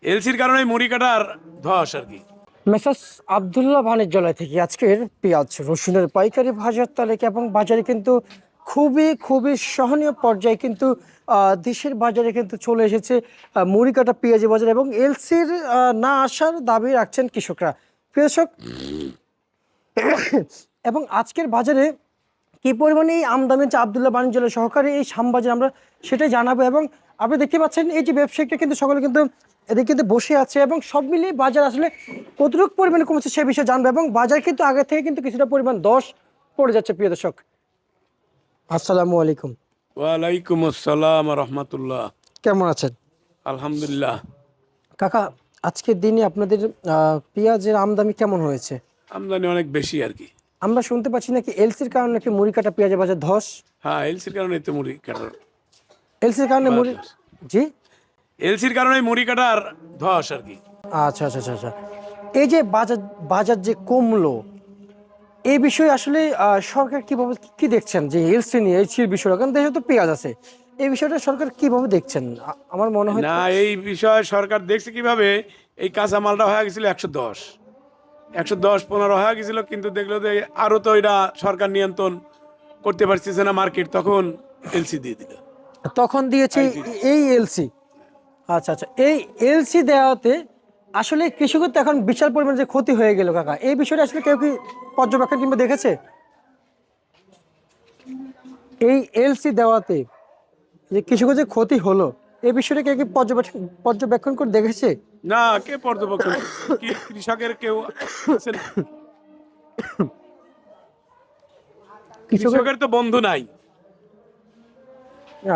এলসির কারণে মুড়ি কাটার ধস আর কি। মেসার্স আব্দুল্লাহ বাণিজ্যালয় থেকে আজকের পেঁয়াজ রসুনের পাইকারি বাজার তালিকা এবং বাজারে কিন্তু খুবই সহনীয় পর্যায়ে কিন্তু দেশের বাজারে কিন্তু চলে এসেছে মুড়ি কাটা পেঁয়াজি বাজার এবং এলসির না আসার দাবি রাখছেন কৃষকরা। প্রিয় দর্শক, এবং আজকের বাজারে কি পরিমাণে এই আমদানি হচ্ছে আব্দুল্লাহ বাণিজ্যালয় সহকারী এই শ্যামবাজার আমরা সেটাই জানাবো। এবং আপনি দেখতে পাচ্ছেন এই যে ব্যবসায়িকরা কিন্তু সকলে কিন্তু এদিকে কিন্তু বসে আছে এবং সব মিলিয়ে বাজার আসলে কতটুকু পরিমাণে কমেছে সে বিষয়ে জানবো এবং বাজার কিন্তু আগে থেকে কিন্তু কিছুটা পরিমাণ দশ পড়ে যাচ্ছে। প্রিয় দর্শক, আসসালামু আলাইকুম। ওয়ালাইকুম আসসালাম রহমতুল্লাহ। কেমন আছেন? আলহামদুলিল্লাহ। কাকা, আজকের দিনে আপনাদের পেঁয়াজের আমদানি কেমন হয়েছে? আমদানি অনেক বেশি আর কি। আমরা শুনতে পাচ্ছি নাকি এলসির কারণে নাকি মুড়ি কাটা পেঁয়াজের বাজার ধস। হ্যাঁ, এলসির কারণে তো মুড়ি কাটার এলসির কারণে মুড়ি, বাজার। জি, এলসির কারণে মুড়ি কাটার ধস আর কি। আচ্ছা। এই যে বাজার বাজার যে কমলো, এই বিষয়ে আসলে সরকার কিভাবে কি দেখছেন যে এলসি নিয়ে এলসির বিষয়টা, কারণ দেশে তো পেঁয়াজ আছে, এই বিষয়টা সরকার কিভাবে দেখছেন? আমার মনে হয় না, এই বিষয়ে সরকার দেখছে কিভাবে, এই কাঁচা মালটা হয়ে গেছিল 110, 110-15 হয়ে গেছিল, কিন্তু দেখলো যে আরো তো এটা সরকার নিয়ন্ত্রণ করতে পারতেছে না মার্কেট, তখন এলসি দিয়ে দিল। তখন দিয়েছে এই এলসি। আচ্ছা, এই এলসি দেওয়াতে আসলে কৃষকের তো এখন বিশাল পরিমাণে যে ক্ষতি হয়ে গেল কাকা, এই বিষয়টা আসলে কেউ কি পর্যবেক্ষণ কিংবা দেখেছে? এই এলসি দেওয়াতে যে কৃষকের যে ক্ষতি হলো, এই বিষয়টা কেউ কি পর্যবেক্ষণ করে দেখেছে? না, কে পর্যবেক্ষণ কি কৃষকের কেউ আছে না? কৃষকের, কৃষকের তো বন্ধু নাই।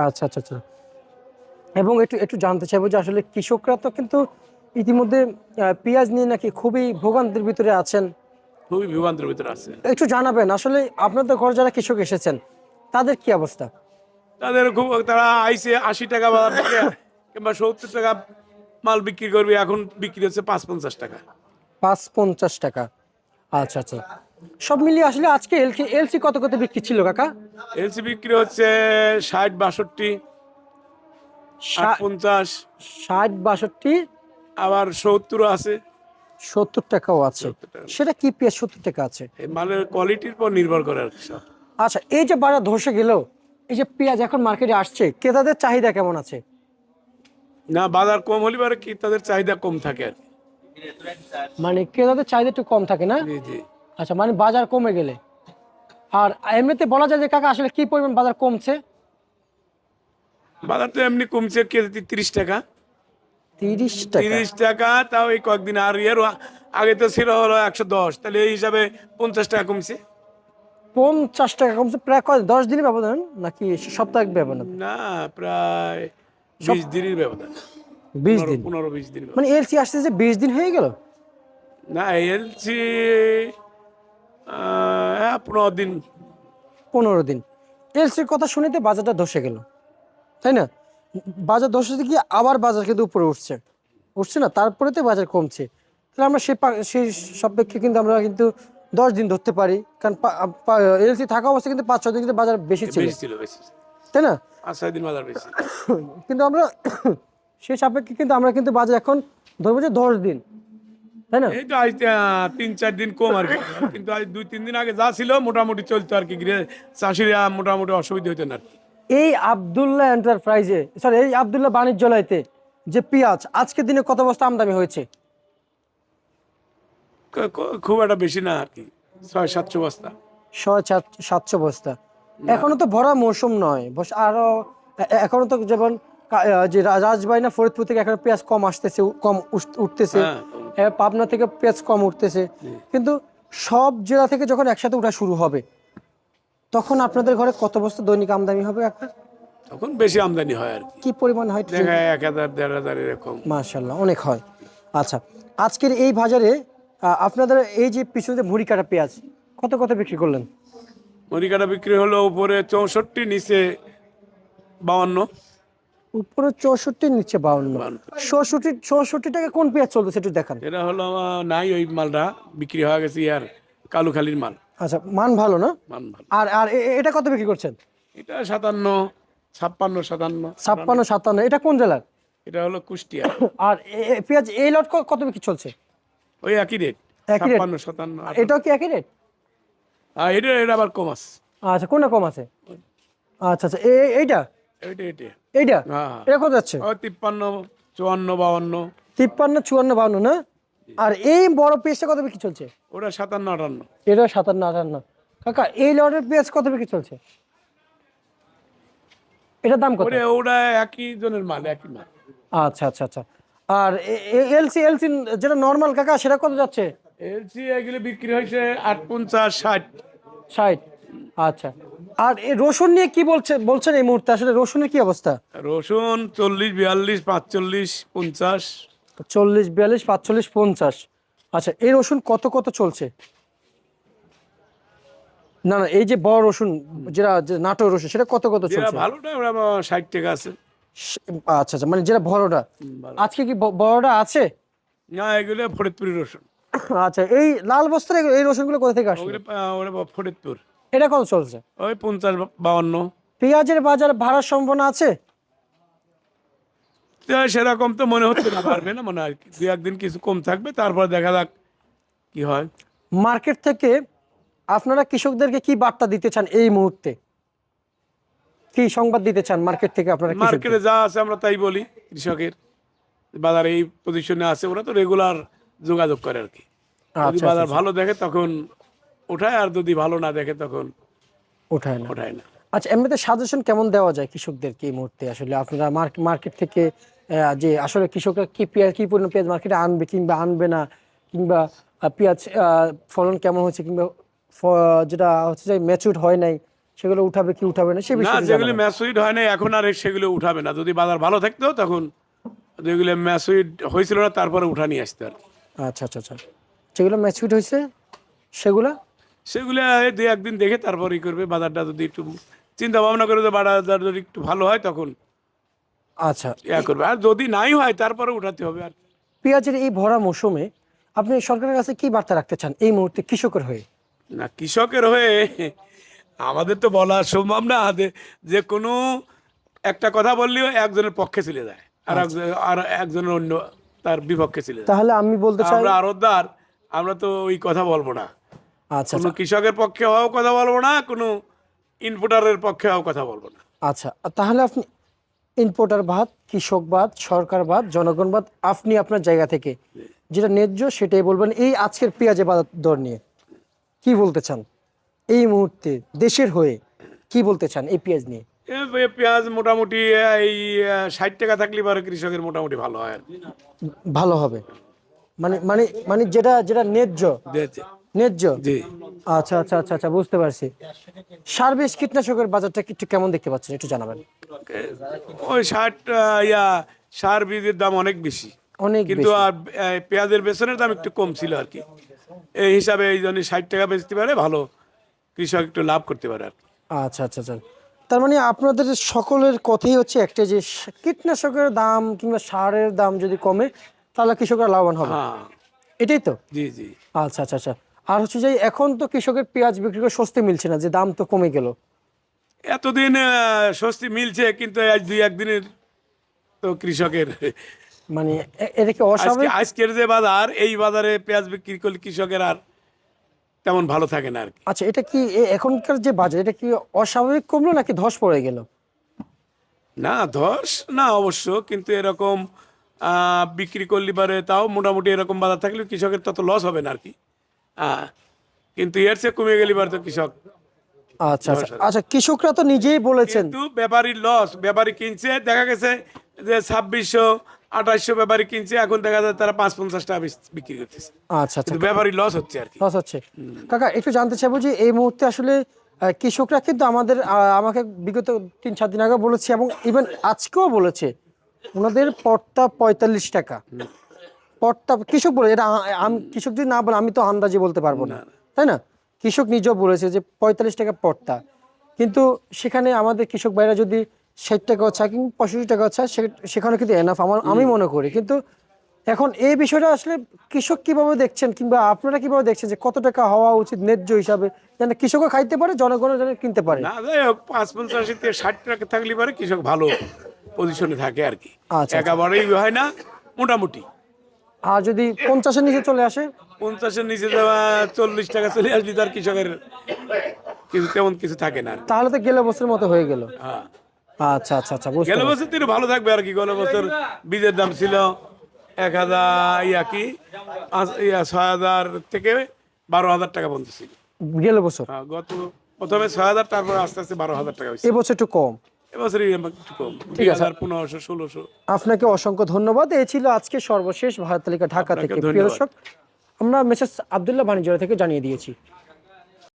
আচ্ছা। এবং একটু একটু জানতে চাইবো যে আসলে কৃষকরা তো কিন্তু ইতিমধ্যে পেঁয়াজ নিয়ে নাকি খুবই ভোগান্তির ভিতরে আছেন। খুবই বিভ্রান্তের ভিতরে আছে। একটু জানাবেন আসলে আপনাদের ঘর যারা কৃষক এসেছেন তাদের কি অবস্থা? তাদের খুব, তারা আইসে 80 টাকা বাজার থেকে কিংবা 70 টাকা মাল বিক্রি করবে, এখন বিক্রি হচ্ছে 5-50 টাকা। 5-50 টাকা। আচ্ছা। সব মিলিয়ে আসলে আজকে এলসি কত বিক্রি ছিল কাকা? এলসি বিক্রি হচ্ছে 60-62, 8-50, 60-62, আবার 70 আছে। 70 টাকাও আছে। 70 টাকা। সেটা কি পেঁয়াজ 70 টাকা আছে? এই মালের কোয়ালিটির পর নির্ভর করে আর কি সব। আচ্ছা, এই যে বাজার ধসে গেল, এই যে পেঁয়াজ এখন মার্কেটে আসছে, ক্রেতাদের চাহিদা কেমন আছে? না, বাজার কম হলে পরে কি তাদের চাহিদা কম থাকে আর কি। মানে ক্রেতাদের চাহিদা একটু কম থাকে না? জি। আচ্ছা, মানে বাজার কমে গেলে। আর এমনিতে বলা যায় যে কাকা আসলে কি পরিমাণ বাজার কমছে? বাজার তো এমনি কমছে কেজি 30 টাকা। 30 টাকা। 30 টাকা, তাও এই কয়েকদিন আর আগে তো ছিল হলো 110, তাহলে এই হিসাবে 50 টাকা কমছে। 50 টাকা কমছে প্রায় কয় 10 দিনের ব্যবধান নাকি সাপ্তাহিক ব্যবধান? না, প্রায় 20 দিনের ব্যবধান। 20 দিন। 15-20 দিন। মানে এলসি আসতেছে 20 দিন হয়ে গেল। না, এলসি 15 দিন। 15 দিন। এলসির কথা শুনেতে বাজারটা ধসে গেল, তাই না? বাজার ধসে গিয়ে আবার বাজার কিন্তু উপরে উঠছে না, তারপরে তো বাজার কমছে। তাহলে আমরা সেই সাপেক্ষে কিন্তু আমরা কিন্তু 10 দিন ধরতে পারি, কারণ এলসি থাকা অবস্থা কিন্তু 5-6 দিন কিন্তু বাজার বেশি ছিল, বেশি। তাই না? আর 6 দিন বাজার বেশি। কিন্তু আমরা সেই সাপেক্ষে কিন্তু আমরা কিন্তু বাজার এখন ধরবো যে 10 দিন, তাই না? এই তো আজ 3-4 দিন কম আর কি, কিন্তু আজ 2-3 দিন আগে যা ছিল মোটামুটি চলতো আর কি। চাষিরা মোটামুটি অসুবিধা হইতো না আর কি। এই আব্দুল্লাহ এন্টারপ্রাইজে, সরি, এই আব্দুল্লাহ বাণিজ্যালয়তে যে পেঁয়াজ আজকের দিনে কত বস্তা আমদানি হয়েছে? খুব একটা বেশি না আর কি, 600-700 বস্তা। 700 বস্তা। এখনো তো ভরা মৌসুম নয়, আরো এখনো তো যেমন যে রাজবাড়ী না ফরিদপুর থেকে এখন পেঁয়াজ কম আসতেছে, কম উঠতেছে। হ্যাঁ, পাবনা থেকে পেঁয়াজ কম উঠতেছে। কিন্তু সব জেলা থেকে যখন একসাথে উঠা শুরু হবে, তখন আপনাদের ঘরে কত বস্তা দৈনিক আমদানি হবে আপনার? তখন বেশি আমদানি হয় আর কি। কি পরিমাণ হয়? দেখা যায় 1000-1500 এরকম। মাশাআল্লাহ, অনেক হয়। আচ্ছা, আজকের এই বাজারে আপনাদের এই যে পিছনে যে ভুঁড়ি কাটা পেঁয়াজ কত বিক্রি করলেন? মরিকাটা বিক্রি হলো উপরে 64, নিচে 52। উপরে 64, নিচে 52। 52। 64 টাকা কোন পেঁয়াজ চলতেছে একটু দেখান। এটা হলো নাই, ওই মালটা বিক্রি হয়ে গেছে ইয়ার কালুখালির মাল। আচ্ছা, মান ভালো না? মান ভালো। আর আর এটা কত বিক্রি করছেন? এটা 57, 56, 57। 56-57, এটা কোন জেলার? এটা হলো কুষ্টিয়া। আর পেঁয়াজ এই লট কত বিক্রি চলছে? ওই একই রেট, একই রেট? 56, 57, আর এটাও কি একই রেট? এটা আবার কম আছে। আচ্ছা, কোনটা কম আছে? আচ্ছা আচ্ছা, এইটা এটা এটা এইটা হ্যাঁ, এটা কত যাচ্ছে? ওই 53, 54, 52। 53, 54, 52 না? আর এই বড় পেঁয়াজটা কত বিক্রি চলছে? ওটা 57, 58। এটা 57, 58। কাকা এই লটের পেঁয়াজ কত বিক্রি চলছে? এটার দাম কত? ওটা একই জনের মাল, একই মাল। আচ্ছা আচ্ছা আচ্ছা। আর এলসি এলসি যেটা নর্মাল কাকা, সেটা কত যাচ্ছে? এলসি এগুলো বিক্রি হয়েছে 58, 60। 60। আচ্ছা। আর এই রসুন নিয়ে কি বলছেন এই মুহূর্তে? আসলে রসুনের কি অবস্থা? রসুন 40, 42, 45, 50। 40, 42, 45, 50। আচ্ছা, এই রসুন কত চলছে? না না, এই যে বড় রসুন, যেটা যে নাটোর রসুন, সেটা কত যেটা চলছে? ভালোটা ওরা 60 টাকা আছে। আচ্ছা আচ্ছা, মানে যেটা বড়টা। ভালো। আজকে কি বড়টা আছে? না, এগুলো ফরিদপুরি রসুন। আচ্ছা, এই লাল বস্তার এই রসুনগুলো কোথা থেকে আসলো? ওগুলো ওরা ফরিদপুর। এটা কত চলছে? ওই 50, 52। পেঁয়াজের বাজার ভাড়ার সম্ভাবনা আছে? তো সেরকম তো মনে হচ্ছে না, পারবে না মনে হয়, দু একদিন কিছু কম থাকবে, তারপর দেখা যাক কি হয়। মার্কেট থেকে আপনারা কৃষকদেরকে কি বার্তা দিতে চান এই মুহূর্তে? কি সংবাদ দিতে চান মার্কেট থেকে আপনারা কৃষকদের? মার্কেটে যা আছে আমরা তাই বলি। কৃষকের বাজারে এই পজিশনে আছে, ওরা তো রেগুলার যোগাযোগ করে আর কি। যদি আচ্ছা বাজার আচ্ছা, ভালো দেখে তখন ওঠায়, আর যদি ভালো না দেখে তখন ওঠায় না। ওঠায় না। আচ্ছা, এমনিতে সাজেশন কেমন দেওয়া যায় কৃষকদেরকে এই মুহূর্তে? আসলে আপনারা মার্কেট থেকে যে আসলে কৃষকরা কি পরিমাণ পেঁয়াজ মার্কেটে আনবে কিংবা আনবে না, কিংবা পেঁয়াজ ফলন কেমন হচ্ছে, কিংবা যেটা হচ্ছে যে ম্যাচিউরড হয় নাই, সেগুলো উঠাবে কি উঠাবে না, সে না, বিষয়ে যেগুলি জানাবেন। ম্যাসুইড হয় না এখন আর সেগুলো উঠাবে না। যদি বাজার ভালো থাকতো তখন যেগুলো ম্যাসুইড হয়েছিল না তারপরে উঠা নিয়ে আসতে আর কি। আচ্ছা আচ্ছা আচ্ছা, যেগুলো ম্যাচিউরড হয়েছে সেগুলো। সেগুলো এই দুই একদিন দেখে তারপর ই করবে। বাজারটা যদি একটু চিন্তা ভাবনা করে, যে বাজার যদি একটু ভালো হয় তখন আচ্ছা, ইয়া করবে, আর যদি নাই হয় তারপরে উঠাতে হবে আর কি। পেঁয়াজের এই ভরা মৌসুমে আপনি সরকারের কাছে কি বার্তা রাখতে চান এই মুহূর্তে কৃষকের হয়ে? না, কৃষকের হয়ে আমাদের তো বলা সম্ভব না, যে কোনো একটা কথা বললেও একজনের পক্ষে চলে যায়, আর একজনের অন্য তার বিপক্ষে চলে যায়। তাহলে আমি বলতে চাই। আমরা আরতদার, আমরা তো ওই কথা বলবো না। আচ্ছা কোনো আচ্ছা কৃষকের পক্ষে হওয়াও কথা বলবো না, কোনো ইনপুটারের পক্ষে হওয়াও কথা বলবো না। আচ্ছা, তাহলে আপনি ইম্পোর্টার বাদ, কৃষক বাদ, সরকার বাদ, জনগণ বাদ, আপনি আপনার জায়গা থেকে যেটা ন্যায্য সেটাই বলবেন। এই আজকের পেঁয়াজের বাজার দর নিয়ে কি বলতে চান এই মুহূর্তে দেশের হয়ে? কি বলতে চান এই পেঁয়াজ নিয়ে? পেঁয়াজ মোটামুটি এই 60 টাকা থাকলে পরে কৃষকের মোটামুটি ভালো হয় আর কি। ভালো হবে? মানে মানে মানে যেটা যেটা ন্যায্য, দিয়েছে। ন্যায্য। জি। আচ্ছা আচ্ছা আচ্ছা আচ্ছা, বুঝতে পারছি। সার বিষ কীটনাশকের বাজারটা একটু কেমন দেখতে পাচ্ছেন, একটু জানাবেন। ওই 60 সার বীজের দাম অনেক বেশি, অনেক কিন্তু বেশি। আর পেঁয়াজের বেসনের দাম একটু কম ছিল আর কি। এই হিসাবে এই জন্য 60 টাকা বেচতে পারে, ভালো কৃষক একটু লাভ করতে পারে আর কি। আচ্ছা আচ্ছা আচ্ছা, তার মানে আপনাদের সকলের কথাই হচ্ছে একটা, যে কীটনাশকের দাম কিংবা সারের দাম যদি কমে তাহলে কৃষকরা লাভবান হবে, হ্যাঁ, এটাই তো? জি জি। আচ্ছা আচ্ছা আচ্ছা। আর হচ্ছে যে এখন তো কৃষকের পেঁয়াজ বিক্রি করে স্বস্তি মিলছে না, যে দাম তো কমে গেল। এতদিন স্বস্তি মিলছে, কিন্তু আজ দুই একদিনের তো কৃষকের মানে এটা কি অস্বাভাবিক? আজকের যে বাজার, এই বাজারে পেঁয়াজ বিক্রি করলে কৃষকের আর তেমন ভালো থাকে না আর কি। আচ্ছা, এটা কি এখনকার যে বাজার, এটা কি অস্বাভাবিক কমলো নাকি ধস পড়ে গেল? না, ধস না অবশ্য, কিন্তু এরকম বিক্রি করলে পারে তাও মোটামুটি এরকম বাজার থাকলে কৃষকের তত লস হবে না আর কি। আহ, কিন্তু এর চেয়ে কমে গেলে পারে তো কৃষক আচ্ছা আচ্ছা ধস হবে। আচ্ছা, কৃষকরা তো নিজেই বলেছেন। কিন্তু ব্যাপারীর লস, ব্যাপারী কিনছে, দেখা গেছে যে 2600, 2800 ব্যাপারী কিনছে, এখন দেখা যায় তারা 550 টাকা বিক্রি করতেছে, আচ্ছা আচ্ছা, কিন্তু ব্যাপারীর লস হচ্ছে আর কি। লস হচ্ছে। কাকা একটু জানতে চাইবো যে এই মুহূর্তে আসলে কৃষকরা কিন্তু আমাকে বিগত 3-4 দিন আগে বলেছে, এবং ইভেন আজকেও বলেছে, ওনাদের পটটা 45 টাকা। পটটা কৃষক বলে, এটা আমি কৃষক যদি না বলে আমি তো আন্দাজে বলতে পারবো না, তাই না? কৃষক নিজেও বলেছে যে 45 টাকা পটটা। কিন্তু সেখানে আমাদের কৃষক ভাইরা যদি 60 টাকাও চায় কিংবা 65 টাকাও চায়, সেখানে কিন্তু এনাফ আমি মনে করি। কিন্তু এখন এই বিষয়টা আসলে কৃষক কিভাবে দেখছেন, কিংবা আপনারা কিভাবে দেখছেন যে কত টাকা হওয়া উচিত ন্যায্য হিসাবে, যেন কৃষকও খাইতে পারে, জনগণও যেন কিনতে পারে? না, যাই হোক, 550 থেকে 60 টাকা থাকলে পারে কৃষক ভালো পজিশনে থাকে আর কি, আচ্ছা। একেবারেই হয় না, মোটামুটি। আর যদি 50-এর নিচে চলে আসে? 50-এর নিচে যাওয়া 40 টাকা চলে আসলে তার কৃষকের কিছু তেমন কিছু থাকে না আর কি। তাহলে তো গেলে বছরের মতো হয়ে গেল। হ্যাঁ, আচ্ছা আচ্ছা আচ্ছা, বুঝতে গেল পারছি। বছর তো একটু ভালো থাকবে আর কি। গেল বছর বীজের দাম ছিল 1000 6,000 থেকে 12,000 টাকা পর্যন্ত ছিল। গেল বছর। হ্যাঁ, গত প্রথমে 6,000, তারপর আস্তে আস্তে 12,000 টাকা হয়েছে। এবছর একটু কম। এবছরই একটু কম, ঠিক আছে। 2,000, 1500, 1600। আপনাকে অসংখ্য ধন্যবাদ। এই ছিল আজকে সর্বশেষ ভারত তালিকা ঢাকা আপনাকে থেকে। প্রিয় ধন্যবাদ। দর্শক, আমরা মেসেজ আব্দুল্লাহ বাণিজ্য থেকে জানিয়ে দিয়েছি।